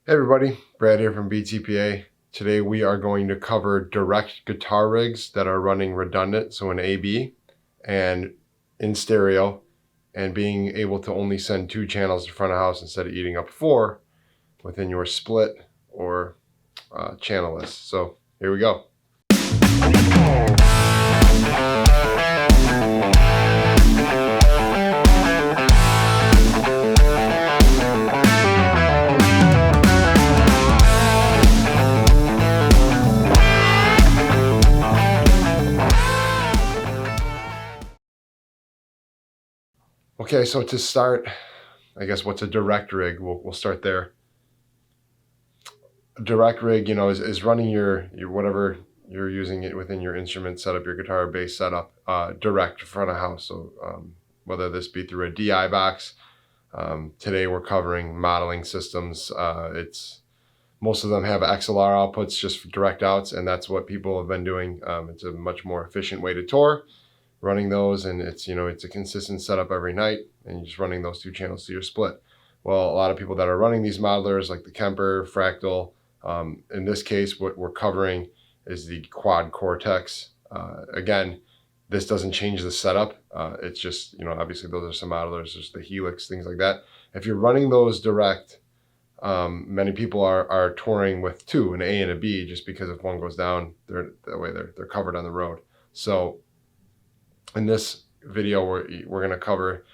Hey everybody, Brad here from BTPA. Today we are going to cover direct guitar rigs that are running redundant, so in AB and in stereo, and being able to only send 2 channels to front of house instead of eating up 4 within your split or channel list. So here we go. Okay, so to start, I guess what's a direct rig? We'll start there. A direct rig, is running your whatever you're using it within your instrument setup, your guitar bass setup, direct front of house. So whether this be through a DI box. Today we're covering modeling systems. Most of them have XLR outputs just for direct outs, and that's what people have been doing. It's a much more efficient way to tour, running those, and it's a consistent setup every night, and you're just running those 2 channels to your split. Well, a lot of people that are running these modelers, like the Kemper, Fractal, in this case, what we're covering is the quad Cortex. Again, this doesn't change the setup. It's just, obviously those are some modelers, there's the Helix, things like that. If you're running those direct, many people are touring with 2, an A and a B, just because if one goes down, that way they're covered on the road. So in this video, we're going to cover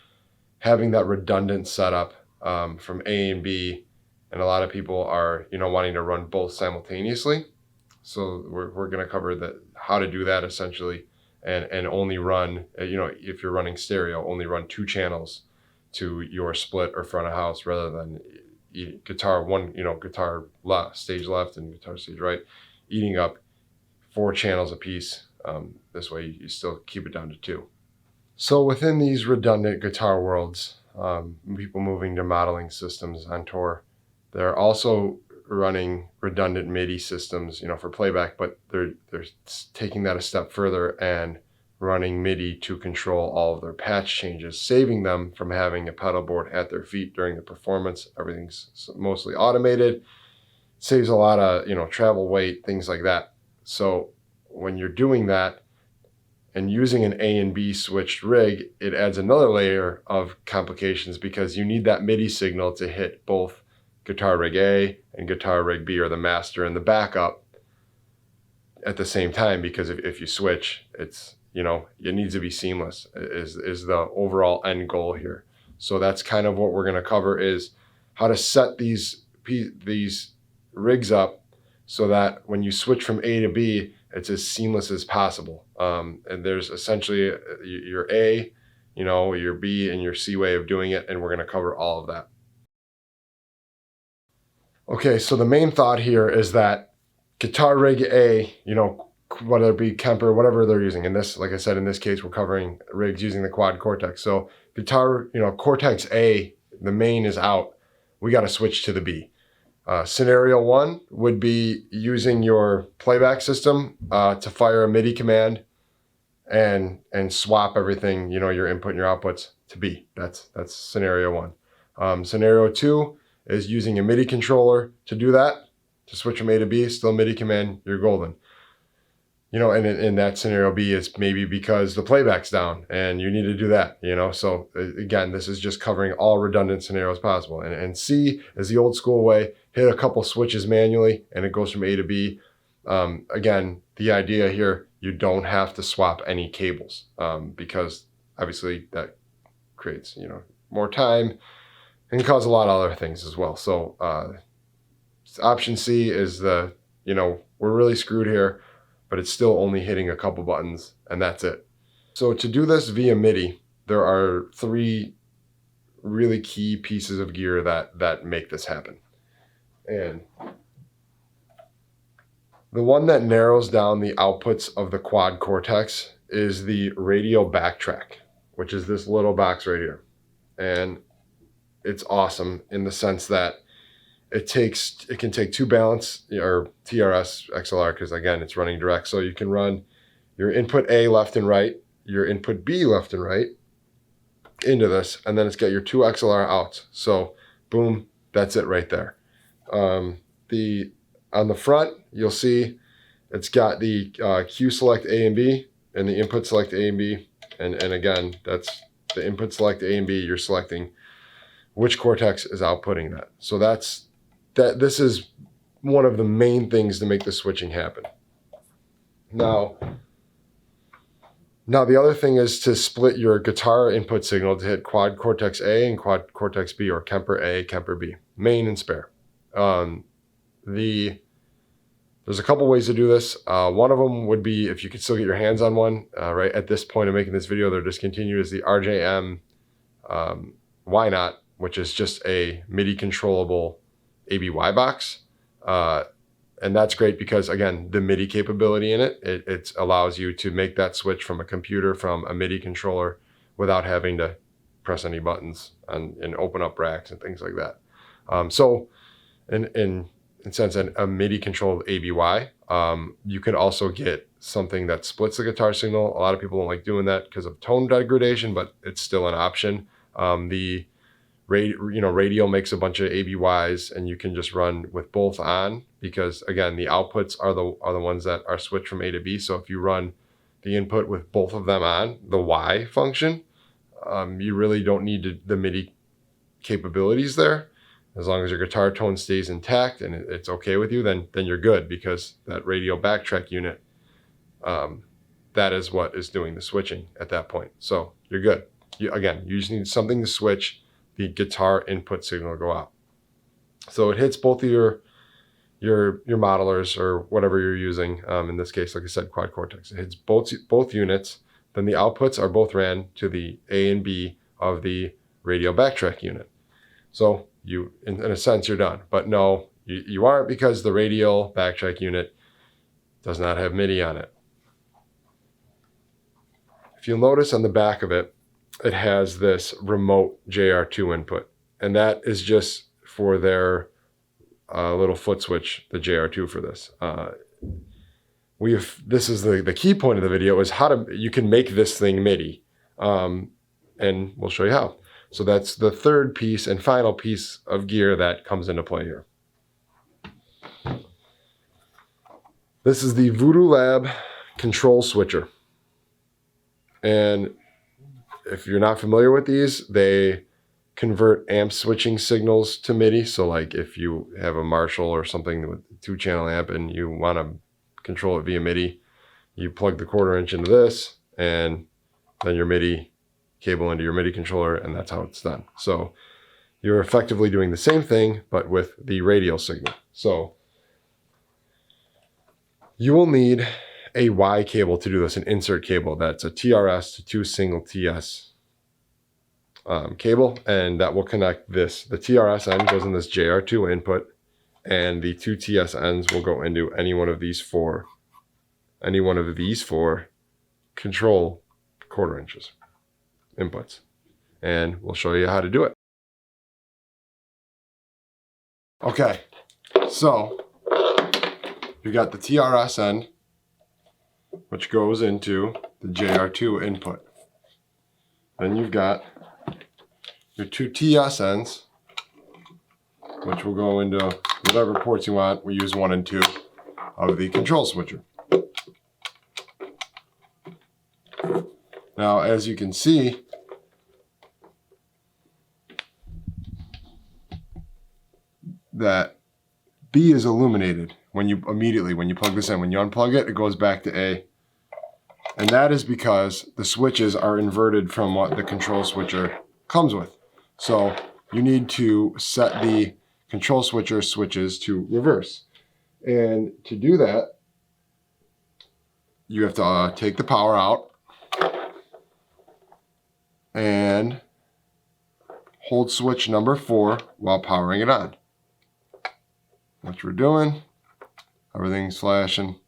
having that redundant setup from A and B, and a lot of people are wanting to run both simultaneously. So we're going to cover how to do that essentially, and only run if you're running stereo, only run 2 channels to your split or front of house, rather than guitar left, stage left and guitar stage right, eating up 4 channels a piece. This way you still keep it down to 2. So within these redundant guitar worlds, people moving to modeling systems on tour, they're also running redundant MIDI systems, for playback, but they're taking that a step further and running MIDI to control all of their patch changes, saving them from having a pedal board at their feet during the performance. Everything's mostly automated, saves a lot of travel weight, things like that. So when you're doing that and using an A and B switched rig, it adds another layer of complications, because you need that MIDI signal to hit both guitar rig A and guitar rig B, or the master and the backup, at the same time, because if you switch, it needs to be seamless is the overall end goal here. So that's kind of what we're going to cover, is how to set these rigs up so that when you switch from A to B, it's as seamless as possible. And there's essentially your A, your B, and your C way of doing it, and we're going to cover all of that. Okay, so the main thought here is that guitar rig A, whether it be Kemper, whatever they're using. In this, like I said, in this case, we're covering rigs using the quad Cortex. So guitar, Cortex A, the main is out. We got to switch to the B. Scenario 1 would be using your playback system to fire a MIDI command and swap everything, your input and your outputs, to B. That's scenario 1. Scenario 2 is using a MIDI controller to do that, to switch from A to B, still MIDI command, you're golden. And in that scenario B, it's maybe because the playback's down and you need to do that, So again, this is just covering all redundant scenarios possible. And C is the old school way, hit a couple switches manually and it goes from A to B. Again, the idea here, you don't have to swap any cables, because obviously that creates, more time and can cause a lot of other things as well. So option C is we're really screwed here, but it's still only hitting a couple buttons, and that's it. So to do this via MIDI, there are 3 really key pieces of gear that make this happen. And the one that narrows down the outputs of the quad Cortex is the radio Backtrack, which is this little box right here. And it's awesome in the sense that it can take 2 balance, or TRS XLR, because again, it's running direct. So you can run your input A left and right, your input B left and right into this, and then it's got your 2 XLR outs. So boom, that's it right there. On the front, you'll see it's got the Q select A and B and the input select A and B. And again, that's the input select A and B. You're selecting which Cortex is outputting that. So this is one of the main things to make the switching happen. Now the other thing is to split your guitar input signal to hit quad Cortex A and quad Cortex B, or Kemper A, Kemper B, main and spare. There's a couple ways to do this. One of them would be, if you could still get your hands on one, right at this point of making this video, they're discontinued, is the RJM Why Not, which is just a MIDI controllable ABY box. And that's great because, again, the MIDI capability in it allows you to make that switch from a computer, from a MIDI controller, without having to press any buttons and open up racks and things like that. So in sense, a MIDI controlled ABY, you can also get something that splits the guitar signal. A lot of people don't like doing that because of tone degradation, but it's still an option. The radio makes a bunch of ABYs, and you can just run with both on, because again, the outputs are the ones that are switched from A to B. So if you run the input with both of them on, the Y function, you really don't need the MIDI capabilities there. As long as your guitar tone stays intact and it's okay with you, then you're good, because that radio backtrack unit, that is what is doing the switching at that point. So you're good. You just need something to switch the guitar input signal to go out. So it hits both of your modelers, or whatever you're using. In this case, like I said, quad Cortex. It hits both units. Then the outputs are both ran to the A and B of the radio backtrack unit. So you, in a sense, you're done. But no, you aren't, because the radial backtrack unit does not have MIDI on it. If you'll notice on the back of it, it has this remote JR2 input, and that is just for their little foot switch, the JR2 for this. This is the key point of the video, is you can make this thing MIDI, and we'll show you how. So that's the third piece and final piece of gear that comes into play here. This is the Voodoo Lab control switcher. And if you're not familiar with these, they convert amp switching signals to MIDI. So like if you have a Marshall or something with a 2-channel amp and you want to control it via MIDI, you plug the 1/4 inch into this, and then your MIDI cable into your MIDI controller, and that's how it's done. So you're effectively doing the same thing, but with the radial signal. So you will need a Y cable to do this, an insert cable that's a TRS to 2 single TS cable, and that will connect this. The TRS end goes in this JR2 input, and the 2 TS ends will go into any one of these four control 1/4 inches inputs, and we'll show you how to do it. Okay, so you got the TRS end, which goes into the JR2 input. Then you've got your 2 TS ends, which will go into whatever ports you want. We use 1 and 2 of the control switcher. Now, as you can see, that B is illuminated when you plug this in. When you unplug it, it goes back to A. And that is because the switches are inverted from what the control switcher comes with. So you need to set the control switcher switches to reverse. And to do that, you have to take the power out and hold switch number 4 while powering it on. What we're doing, everything's flashing.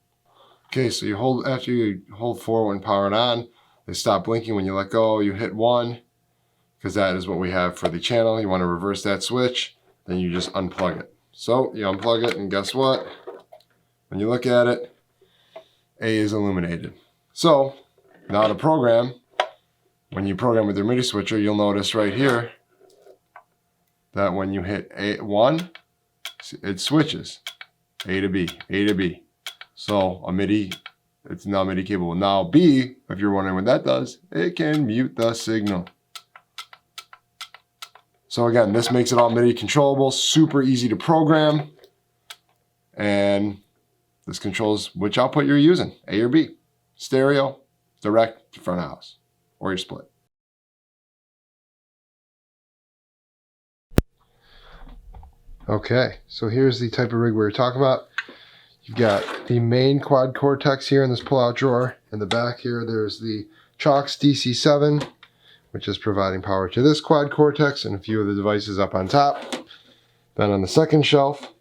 Okay, so after you hold 4 when powering on, they stop blinking. When you let go, you hit 1, because that is what we have for the channel. You want to reverse that switch, then you just unplug it. So you unplug it, and guess what? When you look at it, A is illuminated. So now to program, when you program with your MIDI switcher, you'll notice right here that when you hit 1, it switches A to B, A to B. So a MIDI, it's now MIDI capable. Now B, if you're wondering what that does, it can mute the signal. So again, this makes it all MIDI controllable, super easy to program, and this controls which output you're using, A or B, stereo, direct to front of house, or your split. Okay, so here's the type of rig we were talking about. You've got the main quad Cortex here in this pull-out drawer. In the back here, there's the Chalks DC7, which is providing power to this quad Cortex and a few of the devices up on top. Then on the second shelf,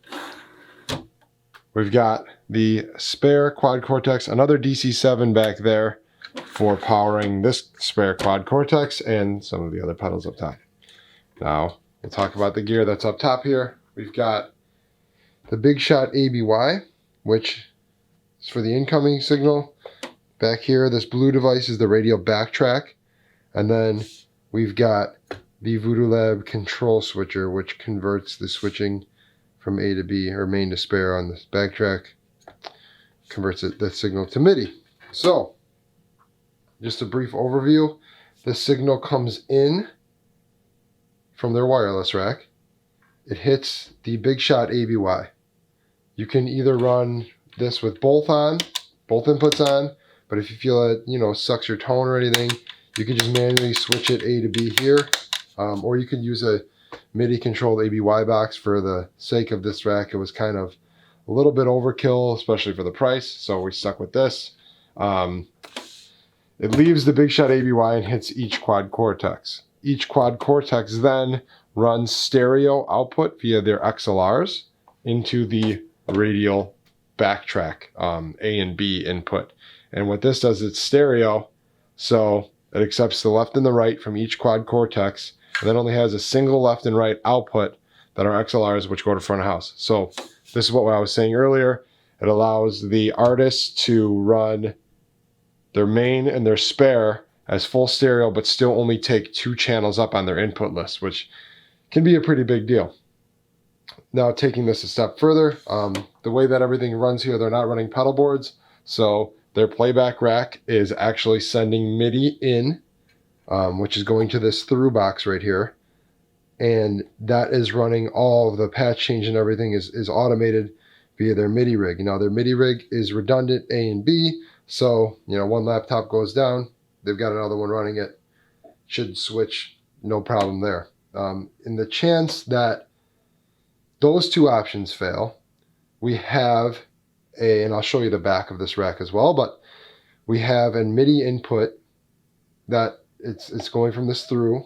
we've got the spare quad Cortex, another DC7 back there for powering this spare quad Cortex and some of the other pedals up top. Now, we'll talk about the gear that's up top here. We've got the Big Shot ABY, which is for the incoming signal. Back here, this blue device is the radio Backtrack. And then we've got the Voodoo Lab control switcher, which converts the switching from A to B, or main to spare on this Backtrack, converts the signal to MIDI. So, just a brief overview. This signal comes in from their wireless rack. It hits the Big Shot ABY. You can either run this with both inputs on, but if you feel it, sucks your tone or anything, you can just manually switch it A to B here, or you could use a MIDI controlled ABY box. For the sake of this rack, it was kind of a little bit overkill, especially for the price, so we stuck with this. It leaves the Big Shot ABY and hits each quad Cortex. Each quad Cortex then runs stereo output via their XLRs into the radial Backtrack A and B input. And what this does, it's stereo, so it accepts the left and the right from each quad Cortex, and then only has a single left and right output that are XLRs, which go to front of house. So this is what I was saying earlier. It allows the artist to run their main and their spare as full stereo, but still only take 2 channels up on their input list, which can be a pretty big deal. Now, taking this a step further, the way that everything runs here, they're not running pedal boards, so their playback rack is actually sending MIDI in, which is going to this through box right here, and that is running all of the patch change, and everything is automated via their MIDI rig. Now, their MIDI rig is redundant A and B, so one laptop goes down, they've got another one running it, should switch, no problem there. In the chance that those 2 options fail, we have and I'll show you the back of this rack as well, but we have a MIDI input that it's going from this through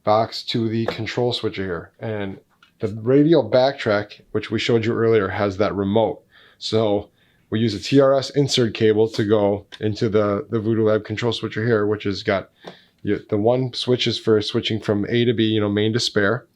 box to the control switcher here. And the radial Backtrack, which we showed you earlier, has that remote. So we use a TRS insert cable to go into the Voodoo Lab control switcher here, which has got the one switch is for switching from A to B, main to spare.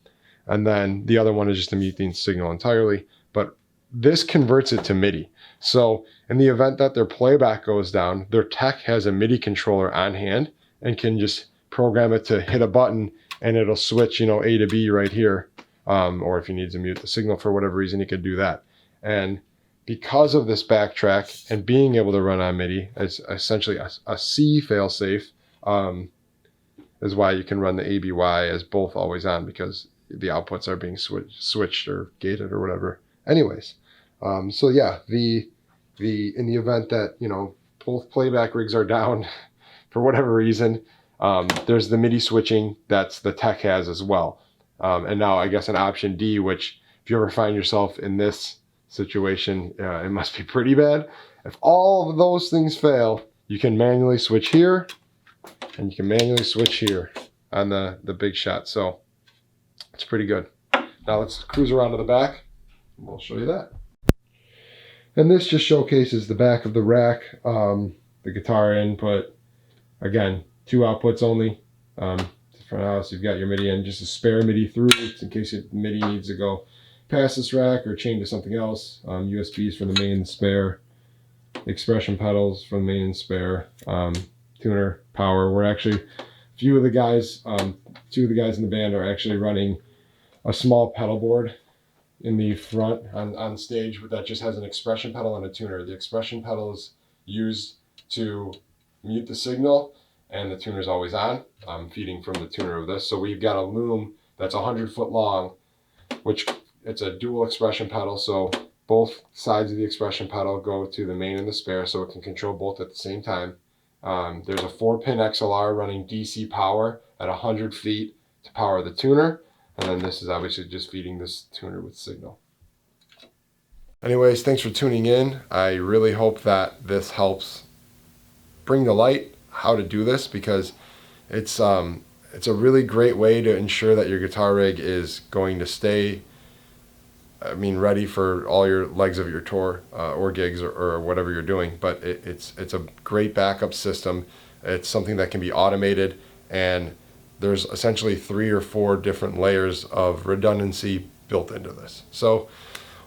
And then the other one is just to mute the signal entirely. But this converts it to MIDI. So in the event that their playback goes down, their tech has a MIDI controller on hand and can just program it to hit a button and it'll switch, A to B right here. Or if you need to mute the signal for whatever reason, you could do that. And because of this Backtrack and being able to run on MIDI, it's essentially a C failsafe, is why you can run the ABY as both always on, because the outputs are being switched or gated or whatever. Anyways, so yeah, in the event that both playback rigs are down for whatever reason, there's the MIDI switching that's the tech has as well. And now I guess an option D, which if you ever find yourself in this situation, it must be pretty bad. If all of those things fail, you can manually switch here and you can manually switch here on the Big Shot. So it's pretty good. Now let's cruise around to the back and we'll show you that. And this just showcases the back of the rack, the guitar input. Again, 2 outputs only. Front house, you've got your MIDI and just a spare MIDI through in case your MIDI needs to go past this rack or chain to something else. USBs for the main and spare. Expression pedals from the main and spare. Tuner, power. We're actually, two of the guys in the band are actually running a small pedal board in the front on stage that just has an expression pedal and a tuner. The expression pedal is used to mute the signal, and the tuner is always on. I'm feeding from the tuner of this. So we've got a loom that's 100 foot long, which it's a dual expression pedal. So both sides of the expression pedal go to the main and the spare, so it can control both at the same time. There's a 4-pin XLR running DC power at 100 feet to power the tuner. And then this is obviously just feeding this tuner with signal. Anyways, thanks for tuning in. I really hope that this helps bring to light how to do this, because it's a really great way to ensure that your guitar rig is going to stay, ready for all your legs of your tour or gigs or whatever you're doing. But it's a great backup system. It's something that can be automated, and there's essentially 3 or 4 different layers of redundancy built into this. So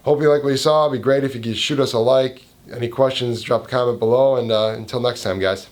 hope you like what you saw. It'd be great if you could shoot us a like. Any questions, drop a comment below, and until next time, guys.